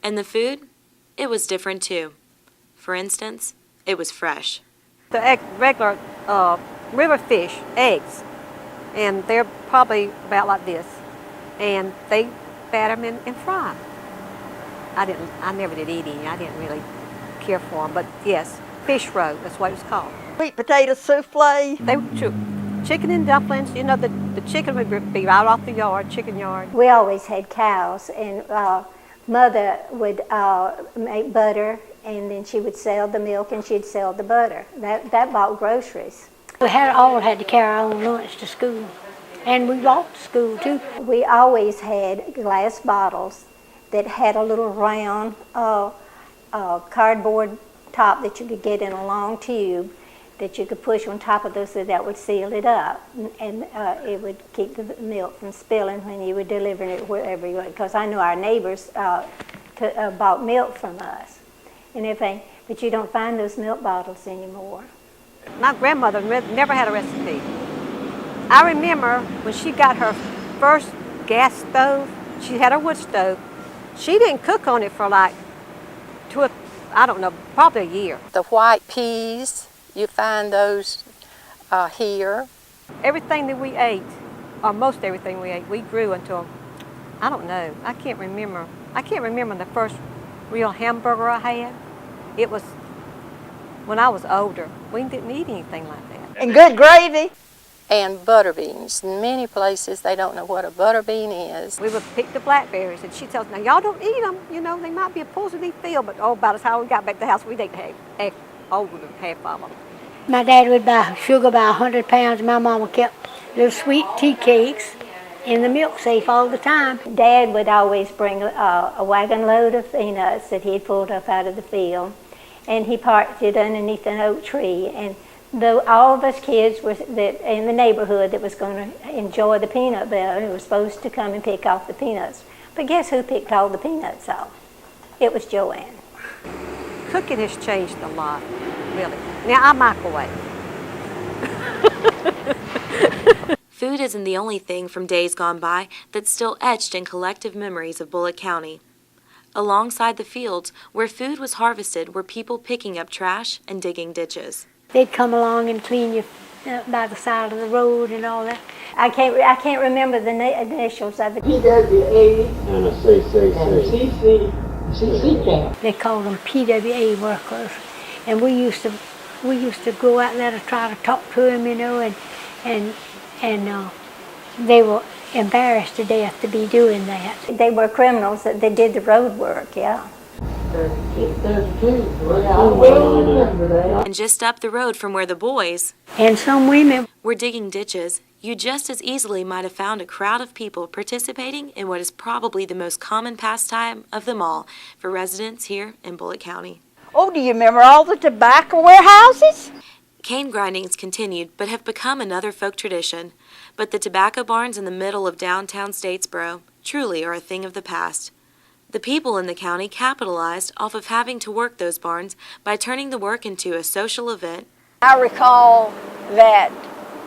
And the food? It was different too. For instance, it was fresh. The regular river fish, eggs, and they're probably about like this. And they batter them and fry. I never did eat any. I didn't really care for them, but yes, fish roe, that's what it was called. Sweet potato souffle. They were chicken and dumplings. You know, the chicken would be right off the yard, chicken yard. We always had cows, and Mother would make butter, and then she would sell the milk and she'd sell the butter. That bought groceries. We all had to carry our own lunch to school, and we walked to school too. We always had glass bottles that had a little round cardboard top that you could get in a long tube that you could push on top of those so that would seal it up, and it would keep the milk from spilling when you were delivering it wherever you went, because I knew our neighbors bought milk from us and everything, but you don't find those milk bottles anymore. My grandmother never had a recipe. I remember when she got her first gas stove, she had a wood stove. She didn't cook on it for like probably a year. The white peas, you find those here. Everything that we ate, or most everything we ate, we grew until, I don't know, I can't remember the first real hamburger I had. It was when I was older. We didn't eat anything like that. And good gravy. And butter beans. In many places they don't know what a butter bean is. We would pick the blackberries, and she tells us, now y'all don't eat them, you know, they might be a poison they feel, but by the time we got back to the house, we'd eat over half of them. My dad would buy sugar by 100 pounds. My mama kept little sweet tea cakes in the milk safe all the time. Dad would always bring a wagon load of peanuts that he'd pulled up out of the field, and he parked it underneath an oak tree. And though all of us kids in the neighborhood that was going to enjoy the peanut butter, were supposed to come and pick off the peanuts. But guess who picked all the peanuts off? It was Joanne. Cooking has changed a lot, really. Now I microwave. Food isn't the only thing from days gone by that's still etched in collective memories of Bulloch County. Alongside the fields where food was harvested were people picking up trash and digging ditches. They'd come along and clean you by the side of the road and all that. I can't remember the initials of it. PWA and a CC. They called them PWA workers, and we used to go out there to try to talk to them, you know, and they were embarrassed to death to be doing that. They were criminals that they did the road work, yeah. And just up the road from where the boys and some women were digging ditches, you just as easily might have found a crowd of people participating in what is probably the most common pastime of them all for residents here in Bulloch County. Oh, do you remember all the tobacco warehouses? Cane grindings continued but have become another folk tradition. But the tobacco barns in the middle of downtown Statesboro truly are a thing of the past. The people in the county capitalized off of having to work those barns by turning the work into a social event. I recall that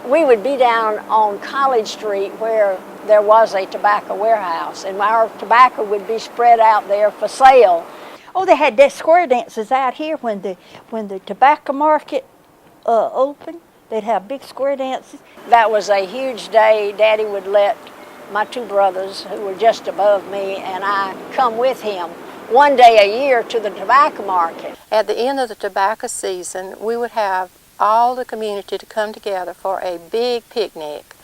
we would be down on College Street where there was a tobacco warehouse, and our tobacco would be spread out there for sale. Oh, they had that square dances out here when the tobacco market opened. They'd have big square dances. That was a huge day. Daddy would let my two brothers, who were just above me, and I come with him one day a year to the tobacco market. At the end of the tobacco season, we would have all the community to come together for a big picnic,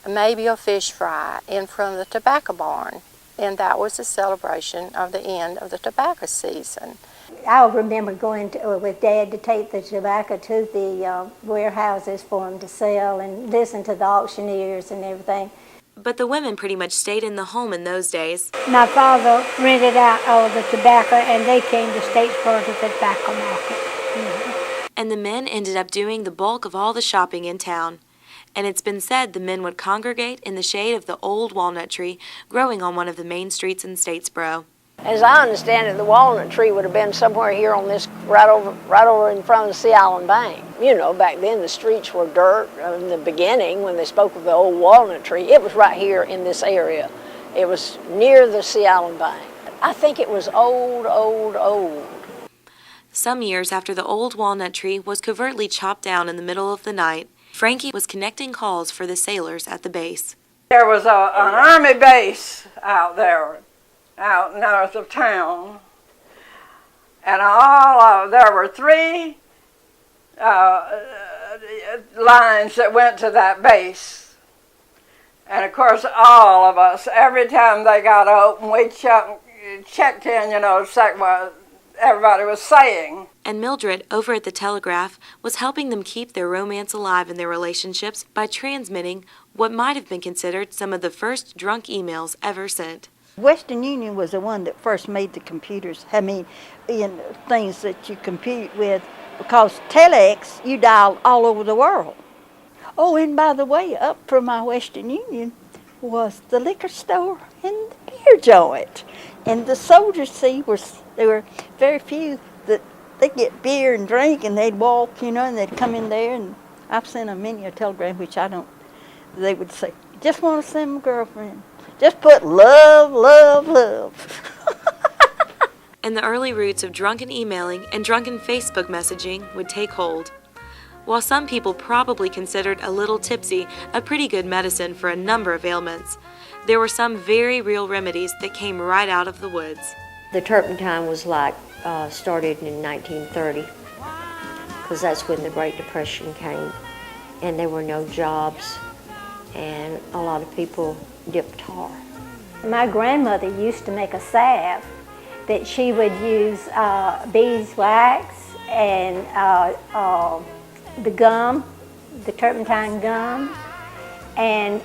maybe a fish fry in front of the tobacco barn. And that was a celebration of the end of the tobacco season. I remember going with Dad to take the tobacco to the warehouses for him to sell and listen to the auctioneers and everything. But the women pretty much stayed in the home in those days. My father rented out all the tobacco, and they came to Statesboro to the tobacco market. Mm-hmm. And the men ended up doing the bulk of all the shopping in town. And it's been said the men would congregate in the shade of the old walnut tree growing on one of the main streets in Statesboro. As I understand it, the walnut tree would have been somewhere here on this, right over in front of the Sea Island Bank. You know, back then the streets were dirt. In the beginning, when they spoke of the old walnut tree, it was right here in this area. It was near the Sea Island Bank. I think it was old, old, old. Some years after the old walnut tree was covertly chopped down in the middle of the night, Frankie was connecting calls for the sailors at the base. There was an army base out there, out north of town, and there were three lines that went to that base. And of course, all of us, every time they got open, we checked in, check what everybody was saying. And Mildred, over at the telegraph, was helping them keep their romance alive in their relationships by transmitting what might have been considered some of the first drunk emails ever sent. Western Union was the one that first made the computers, in things that you compute with, because telex, you dialed all over the world. Oh, and by the way, up from my Western Union was the liquor store and the beer joint. And the soldiers, there were very few that they'd get beer and drink, and they'd walk, and they'd come in there, and I've sent them many a telegram, they would say, just want to send my girlfriend. Just put love, love, love. And the early roots of drunken emailing and drunken Facebook messaging would take hold. While some people probably considered a little tipsy a pretty good medicine for a number of ailments, there were some very real remedies that came right out of the woods. The turpentine was started in 1930, because that's when the Great Depression came, and there were no jobs, and a lot of people dipped tar. My grandmother used to make a salve that she would use beeswax and the gum, the turpentine gum, and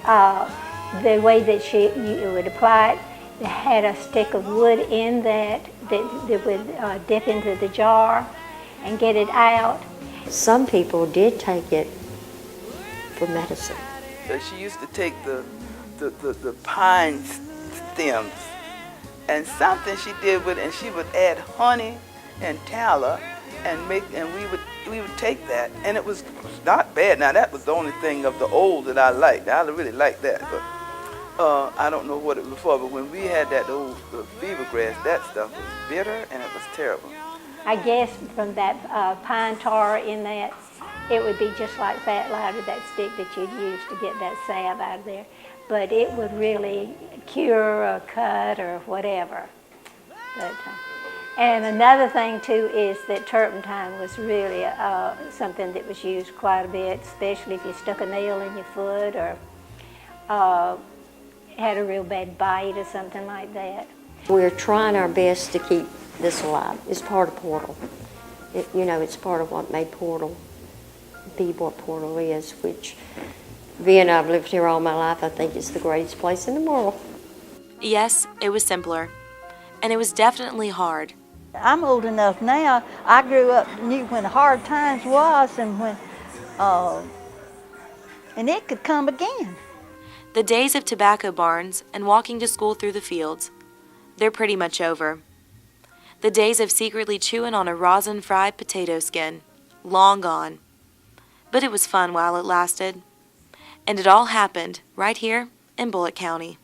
the way that you would apply it, they had a stick of wood in that would dip into the jar and get it out. Some people did take it for medicine. She used to take the pine stems, and something she did with it, and she would add honey and tallow and we would take that, and it was not bad. Now that was the only thing of the old that I liked. I really liked that, but I don't know what it was for, but when we had that old fever grass, that stuff was bitter and it was terrible. I guess from that pine tar in that, it would be just like fat lighter, that stick that you'd use to get that salve out of there. But it would really cure a cut or whatever. And another thing too is that turpentine was really something that was used quite a bit, especially if you stuck a nail in your foot or had a real bad bite or something like that. We're trying our best to keep this alive. It's part of Portal. It's part of what made Portal be what Portal is, which, being I've lived here all my life, I think it's the greatest place in the world. Yes, it was simpler, and it was definitely hard. I'm old enough now. I grew up, knew when hard times was, and when, and it could come again. The days of tobacco barns and walking to school through the fields, they're pretty much over. The days of secretly chewing on a rosin-fried potato skin, long gone. But it was fun while it lasted. And it all happened right here in Bulloch County.